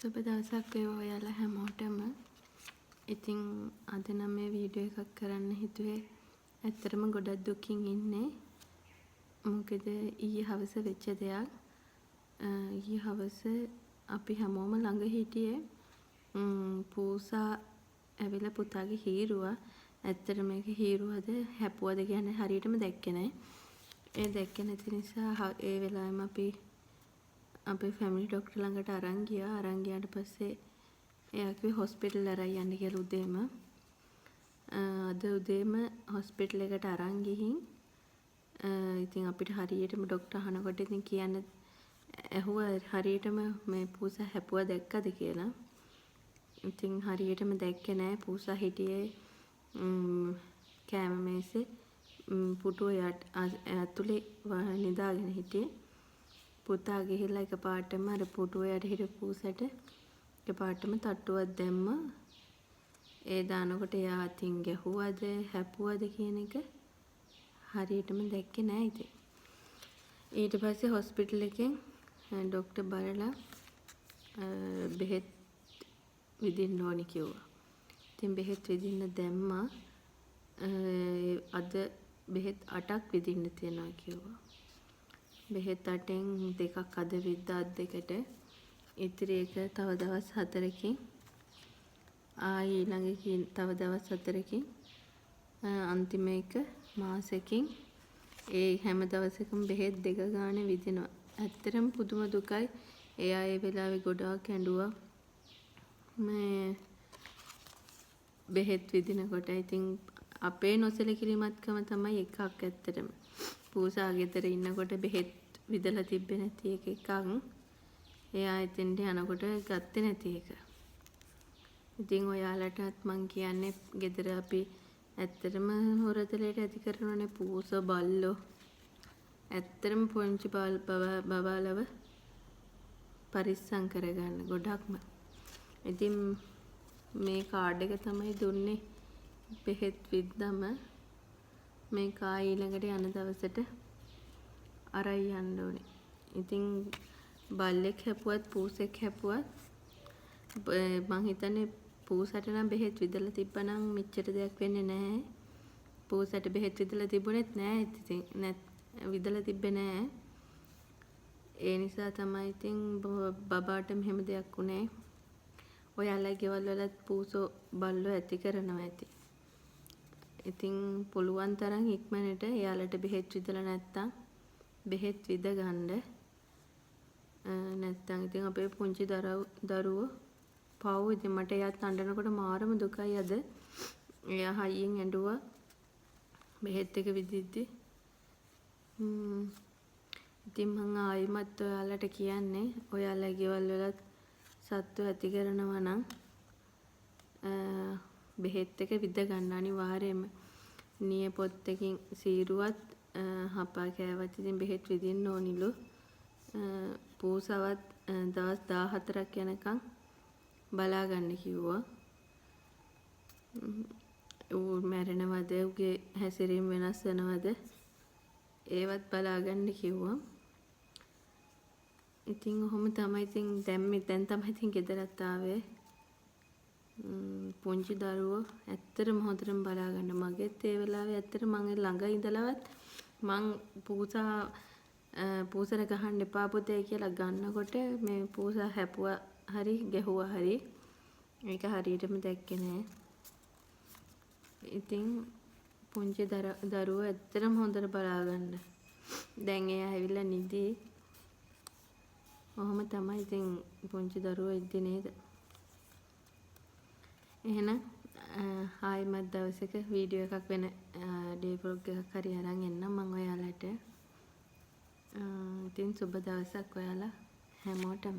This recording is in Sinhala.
සුබ දවසක් වේවා ඔයාලා හැමෝටම. ඉතින් අද නම් මේ වීඩියෝ එකක් කරන්න හිතුවේ. ඇත්තටම ගොඩක් දුකින් ඉන්නේ. මොකද ඊයේ හවස වෙච්ච දෙයක්. ඊයේ හවස අපි හැමෝම ළඟ හිටියේ. පූසා ඇවිල්ලා පුතාගේ හීරුවා. ඇත්තට මේක හීරුවද හැපුවද කියන්නේ හරියටම දැක්කේ නැහැ. ඒ දැක්කේ නැති නිසා ඒ වෙලාවෙම අපි අපේ ෆැමිලි ඩොක්ටර් ළඟට අරන් ගියා. අරන් ගියාට පස්සේ එයා කිව්වේ හොස්පිටල් අරන් යන්න කියලා උදේම. අද උදේම හොස්පිටල් එකට අරන් ගිහින් ඉතින් අපිට හරියටම ඩොක්ටර් අහනකොට ඉතින් කියන්න ඇහුවා හරියටම මේ පූසා හැපුවා දැක්කද කියලා. ඉතින් හරියටම දැක්කේ නැහැ. පූසා හිටියේ කෑම මේසේ පුටුව ඇතුලේ නිදාගෙන හිටියේ. පුතා ගිහිල්ලා එකපාරටම අර පුටුව යට හිටපු පූසට එකපාරටම තට්ටුවක් දැම්මා. ඒ දානකොට එයා අතින් ගැහුවද හැපුවද කියන එක හරියටම දැක්කේ නෑ ඉතින්. ඊට පස්සේ හොස්පිටල් එකෙන් ඩොක්ටර් බලලා බෙහෙත් විදින්න ඕනි කිව්වා. ඉතින් බෙහෙත් විදින්න දැම්මා. අද බෙහෙත් 8ක් විදින්න තියනවා කිව්වා. බෙහෙත් 8න් 2ක් අද විද්දා අත් දෙකට. ඉතිරි එක තව දවස් 4කින් ආයි ඊළඟ තව දවස් 4කින් අන්තිම එක මාසෙකින් ඒ හැම දවසකම බෙහෙත් 2 ගානේ විදිනවා. ඇත්තටම පුදුම දුකයි. එයා ඒ වෙලාවේ ගොඩාක් ඇඬුවා. මේ බෙහෙත් විදිනකොට ඉතින් අපේ නොසලකිලිමත්කම තමයි එකක් ඇත්තටම. පූසා ගෙදර ඉන්නකොට බෙහෙත් විදලා තිබ්බේ නැති එකක්. එයා එතෙන්ට යනකොට ගත්තේ නැති එක. ඉතින් ඔයාලටත් මං කියන්නේ ගෙදර අපි ඇත්තටම හොරතලයට ඇති කරනනේ පූසා බල්ලෝ. ඇත්තටම පොන්චි බබාලව පරිස්සම් කරගන්න ගොඩක්ම. ඉතින් මේ කාඩ් එක තමයි දුන්නේ. බෙහෙත් විද්දම මේ කායි ඊළඟට යන දවසට අරයි යන්න ඕනේ. ඉතින් බල්ලෙක් හැපුවත් පූසෙක් හැපුවත් මං හිතන්නේ පූසට නම් බෙහෙත් විදලා තිබ්බනම් මෙච්චර දෙයක් වෙන්නේ නැහැ. පූසට බෙහෙත් විදලා තිබුණෙත් නැහැ. ඉතින් විදලා තිබ්බේ නැහැ. ඒ නිසා තමයි ඉතින් බබාට මෙහෙම දෙයක් උනේ. ඔයාලා ගෙවල් වලත් පූසෝ බල්ලෝ ඇති කරනවා ඇති. ඉතින් පුළුවන් තරම් ඉක්මනට එයාලට බෙහෙත් විදලා නැත්තම් බෙහෙත් විද ගන්න. නැත්තම් ඉතින් අපේ පුංචි දරුවෝ පව්. ඉතින් මට එයාත් අඬනකොට මාරම දුකයි අද. එයා හයියෙන් ඇඬුවා බෙහෙත් එක විදිද්දි. ඉතින් මං ආයිමත් ඔයාලට කියන්නේ ඔයාලා ගෙවල් වලත් සත්තු ඇති කරනවා නම් බෙහෙත් එක විද ගන්න අනිවාර්යයෙන්ම. නියපොත් එකකින් සීරුවත් හපා කෑවත් ඉතින් බෙහෙත් විදින්න ඕනිලු. පූසවත් දවස් 14ක් යනකම් බලා ගන්න කිව්වා. ඌ මැරෙනවද, ඌගේ හැසිරීම වෙනස් වෙනවද ඒවත් බලා ගන්න කිව්වා. ඉතින් ඔහොම තමයි ඉතින් දැන් තමයි ඉතින් ගෙදරත් ආවේ. පුංචි දරුවෝ ඇත්තටම හොඳටම බලා ගන්න. මගෙත් ඒ වෙලාවේ ඇත්තට මං ළඟ ඉඳලවත් මං පූසර ගහන්න එපා පුතේ කියලා ගන්නකොට මේ පූසා හැපුවා හරි ගැහුවා හරි ඒක හරියටම දැක්කේ නෑ. ඉතින් පුංචි දරුවෝ ඇත්තටම හොඳට බලා ගන්න. දැන් එයා ඇවිල්ලා නිදි. ඔහොම තමයි ඉතින් පුංචි දරුවෝ ඉද්දි නේද. එහෙනම් ආයිමත් දවසක වීඩියෝ එකක් වෙන ඩේ බ්ලොග් එකක් හරි අරන් එන්නම් මම ඔයාලට. ඉතින් සුබ දවසක් ඔයාලා හැමෝටම.